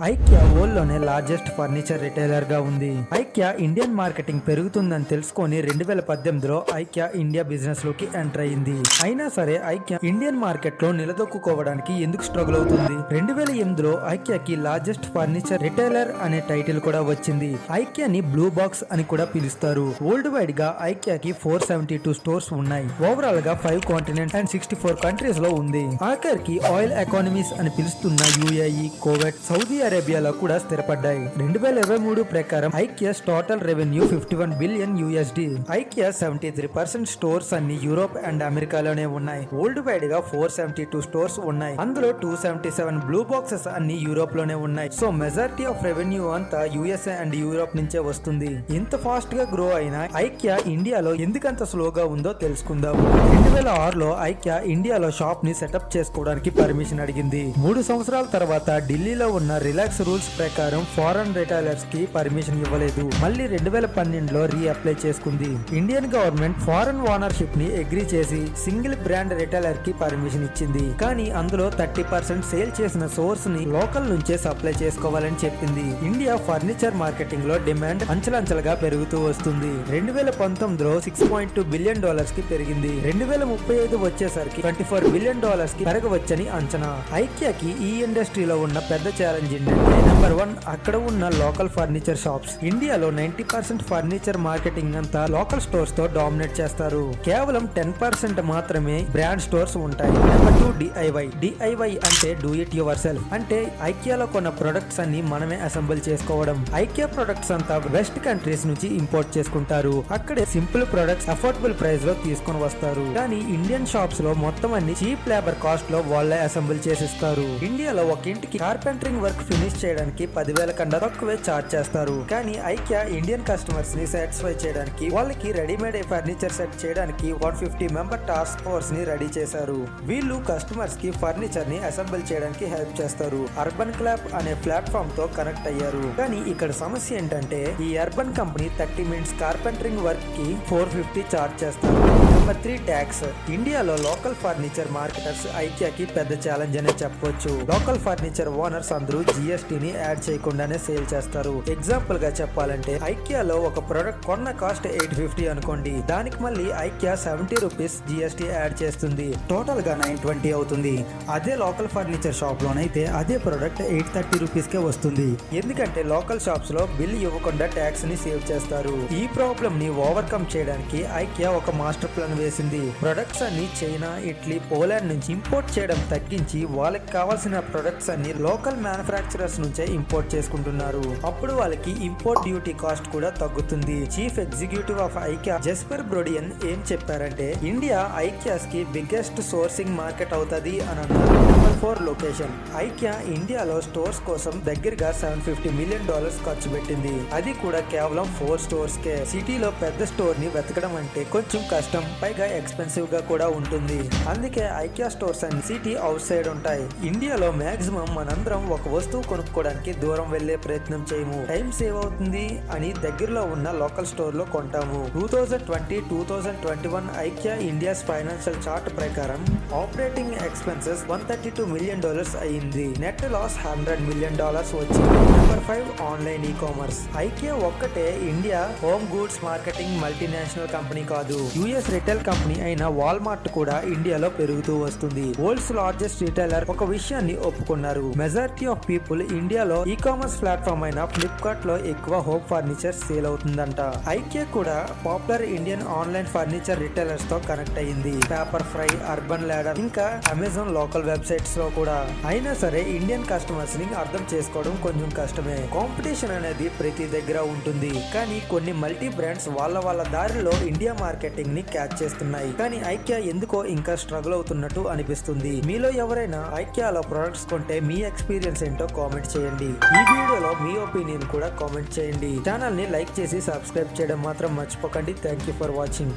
IKEA వరల్డ్లోనే largest furniture retailer గా ఉంది. IKEA Indian marketing పెరుగుతుందని తెలుసుకొని 2018లో ఐక్యా ఇండియా బిజినెస్ లోకి ఎంటర్ అయింది. అయినా సరే ఐక్యా ఇండియన్ మార్కెట్ లో నిలదొక్కుకోవడానికి ఎందుకు స్ట్రగుల్ అవుతుంది? 2008లో ఐక్యాకి లార్జెస్ట్ ఫర్నిచర్ రిటైలర్ అనే టైటిల్ కూడా వచ్చింది. ఐక్యాని బ్లూ బాక్స్ అని కూడా పిలుస్తారు. వరల్డ్ వైడ్ గా ఐక్యాకి 472 స్టోర్స్ ఉన్నాయి. ఓవరాల్ గా 5 కాంటినెంట్స్ అండ్ 64 కంట్రీస్ లో ఉంది. ఆఖరికి ఆయిల్ ఎకానమీస్ అని పిలుస్తున్న యుఏఈ, కువైట్, సౌదీ అరేబియాలో కూడా స్థిరపడ్డాయి. 2023 ప్రకారం IKEA's total revenue 51 billion USD. IKEA 73% stores అన్ని యూరోప్ అండ్ అమెరికాలోనే ఉన్నాయి. వరల్డ్ వైడ్ గా 472 స్టోర్స్ ఉన్నాయి. అందులో 277 బ్లూ బాక్సెస్ అన్ని యూరోప్ లోనే ఉన్నాయి. సో మెజారిటీ ఆఫ్ రెవెన్యూ అంతా యుఎస్ఏ అండ్ యూరోప్ నుంచే వస్తుంది. ఇంత ఫాస్ట్ గా గ్రో అయిన ఐక్యా ఇండియాలో ఎందుకంత స్లోగా ఉందో తెలుసుకుందాం. 2006లో ఐక్యా ఇండియాలో షాప్ ని సెటప్ చేసుకోవడానికి పర్మిషన్ అడిగింది. 3 సంవత్సరాల తర్వాత ఢిల్లీలో ఉన్న రిలాక్స్ రూల్స్ ప్రకారం ఫారెన్ రిటైలర్స్ కి పర్మిషన్ ఇవ్వలేదు. మళ్ళీ 2012లో రీ అప్లై చేసుకుంది. ఇండియన్ గవర్నమెంట్ ఫారెన్ ఓనర్షిప్ ని అగ్రీ చేసి సింగిల్ బ్రాండ్ రిటైలర్ కి పర్మిషన్ ఇచ్చింది. కానీ అందులో 30% సేల్ చేసిన సోర్స్ ని లోకల్ నుంచే సప్లై చేసుకోవాలని చెప్పింది. ఇండియా ఫర్నిచర్ మార్కెటింగ్ లో డిమాండ్ అంచెలంచెలుగా పెరుగుతూ వస్తుంది. 2019లో $6.2 బిలియన్ కి పెరిగింది. 2035 వచ్చేసరికి $24 బిలియన్ కి పెరగవచ్చని అంచనా. ఐక్యాకి ఈ ఇండస్ట్రీలో ఉన్న పెద్ద ఛాలెంజ్ ఏంటంటే నెంబర్ 1 అక్కడ ఉన్న లోకల్ ఫర్నిచర్ షాప్స్. ఇండియాలో 90% ఫర్నిచర్ మార్కెటింగ్ అంతా లోకల్ స్టోర్స్ తో డామినేట్ చేస్తారు. కేవలం 10% మాత్రమే బ్రాండ్ స్టోర్స్ ఉంటాయి. నెంబర్ 2 డిఐవై అంటే డూ ఇట్ యువర్ సెల్ఫ్. అంటే ఐక్యాలో కొన్న ప్రొడక్ట్స్ అన్ని మనమే అసెంబుల్ చేసుకోవడం. ఐక్యా ప్రొడక్ట్స్ అంతా వెస్ట్ కంట్రీస్ నుంచి ఇంపోర్ట్ చేసుకుంటారు. అక్కడే సింపుల్ ప్రొడక్ట్స్ అఫోర్డబుల్ ప్రైస్ లో తీసుకొని వస్తారు. కానీ ఇండియన్ షాప్స్ లో మొత్తం అన్ని చీప్ లేబర్ కాస్ట్ లో వాళ్ళే అసెంబుల్ చేసిస్తారు. ఇండియాలో ఒక ఇంటికి కార్పెంటరింగ్ వర్క్ ఫినిష్ చేయడానికి 10,000 కన్నా తక్కువే చార్జ్ చేస్తారు. కానీ ఐక్యా ఇండియన్ కస్టమర్స్ ని సాటిస్ఫై చేయడానికి వాళ్ళకి రెడీమేడ్ ఫర్నిచర్ సెట్ చేయడానికి 150 మెంబర్ టాస్క్ ఫోర్స్ ని రెడీ చేశారు. వీళ్ళు కస్టమర్స్ కి ఫర్నిచర్ ని అసెంబుల్ చేయడానికి హెల్ప్ చేస్తారు. అర్బన్ క్లాప్ అనే ప్లాట్ఫామ్ తో కనెక్ట్ అయ్యారు. కానీ ఇక్కడ సమస్య ఏంటంటే ఈ అర్బన్ కంపెనీ 30 మినిట్స్ కార్పెంటరింగ్ వర్క్ కి 450 చార్జ్ చేస్తారు. Number 3 tax. ఇండియాలో లోకల్ ఫర్నిచర్ మార్కెటర్స్ ఐక్యాకి పెద్ద ఛాలెంజ్ అనే చెప్పొచ్చు. లోకల్ ఫర్నిచర్ ఓనర్స్ అందరూ జిఎస్టీ ని యాడ్ చేయకుండానే సేల్ చేస్తారు. ఎగ్జాంపుల్ గా చెప్పాలంటే ఐక్యాలో ఒక ప్రొడక్ట్ కొన్న కాస్ట్ 850 అనుకోండి. దానికి మళ్ళీ ఐక్యా 70 రూపీస్ జిఎస్టీ యాడ్ చేస్తుంది. టోటల్ గా 920 అవుతుంది. అదే లోకల్ ఫర్నిచర్ షాప్ లోనైతే అదే ప్రొడక్ట్ 830 రూపీస్ కే వస్తుంది. ఎందుకంటే లోకల్ షాప్స్ లో బిల్ ఇవ్వకుండా ట్యాక్స్ ని సేవ్ చేస్తారు. ఈ ప్రాబ్లమ్ ని ఓవర్కమ్ చేయడానికి ఐక్యా ఒక మాస్టర్ ప్లాన్ వేసింది. ప్రొడక్ట్స్ అన్ని చైనా, ఇటలీ, పోలాండ్ నుంచి ఇంపోర్ట్ చేయడం తగ్గించి వాళ్ళకి కావాల్సిన ప్రొడక్ట్స్ అన్ని లోకల్ మ్యానుఫ్యాక్చరర్స్ నుంచే ఇంపోర్ట్ చేసుకుంటున్నారు. అప్పుడు వాళ్ళకి ఇంపోర్ట్ డ్యూటీ కాస్ట్ కూడా తగ్గుతుంది. చీఫ్ ఎగ్జిక్యూటివ్ ఆఫ్ ఐక్యా జెస్పర్ బ్రోడియన్ ఏం చెప్పారంటే ఇండియా ఐక్యాస్ కి బిగ్గెస్ట్ సోర్సింగ్ మార్కెట్ అవుతుంది అని అన్నారు. Number 4 location. ఐక్యా ఇండియాలో స్టోర్స్ కోసం దగ్గరగా $750 మిలియన్ ఖర్చు పెట్టింది. అది కూడా కేవలం 4 స్టోర్స్ కే. సిటీలో పెద్ద స్టోర్ ని వెతకడం అంటే కొంచెం కష్టం, పైగా ఎక్స్పెన్సివ్ గా కూడా ఉంటుంది. అందుకే ఐక్యా స్టోర్స్ అన్ని సిటీ అవుట్ సైడ్ ఉంటాయి. ఇండియాలో మాక్సిమం మనందరం ఒక వస్తువు కొనుక్కోవడానికి దూరం వెళ్లే ప్రయత్నం చేయము. టైం సేవ్ అవుతుంది అని దగ్గరలో ఉన్న లోకల్ స్టోర్ లో కొంటాము. 2020-2021 ఐక్యా ఇండియాస్ ఫైనాన్షియల్ చార్ట్ ప్రకారం ఆపరేటింగ్ ఎక్స్పెన్సెస్ $132 మిలియన్ అయింది. నెట్ లాస్ $100 మిలియన్ వచ్చింది. Number 5 online e commerce. IKEA ఒక్కటే India home goods marketing multinational company కాదు. యుఎస్ రిటైల్ కంపెనీ అయిన వాల్మార్ట్ కూడా ఇండియాలో పెరుగుతూ వస్తుంది. వరల్డ్స్ లార్జెస్ట్ రిటైలర్ ఒక విషయాన్ని ఒప్పుకున్నారు. మెజారిటీ ఆఫ్ పీపుల్ ఇండియాలో ఈ కామర్స్ ప్లాట్ఫామ్ అయిన ఫ్లిప్కార్ట్ లో ఎక్కువ హోమ్ ఫర్నిచర్ సేల్ అవుతుందంట. ఐక్యా కూడా popular Indian online furniture retailers తో కనెక్ట్ అయ్యింది. పేపర్ ఫ్రై, అర్బన్ ల్యాడర్, ఇంకా అమెజాన్ లోకల్ వెబ్సైట్స్ లో కూడా. అయినా సరే ఇండియన్ కస్టమర్స్ ని అర్థం చేసుకోవడం కొంచెం కష్టమే. కాంపిటీషన్ అనేది ప్రతి దగ్గర ఉంటుంది. కానీ కొన్ని మల్టీ బ్రాండ్స్ వాళ్ళ దారిలో ఇండియా మార్కెటింగ్ ని క్యాచ్ చేస్తున్నాయి. కానీ ఐక్యా ఎందుకో ఇంకా స్ట్రగుల్ అవుతున్నట్టు అనిపిస్తుంది. మీలో ఎవరైనా ఐక్యాలో ప్రొడక్ట్స్ కొంటే మీ ఎక్స్పీరియన్స్ ఏంటో కామెంట్ చేయండి. ఈ వీడియోలో మీ ఒపీనియన్ కూడా కామెంట్ చేయండి. ఛానల్ ని లైక్ చేసి సబ్స్క్రైబ్ చేయడం మాత్రం మర్చిపోకండి. Thank you for watching.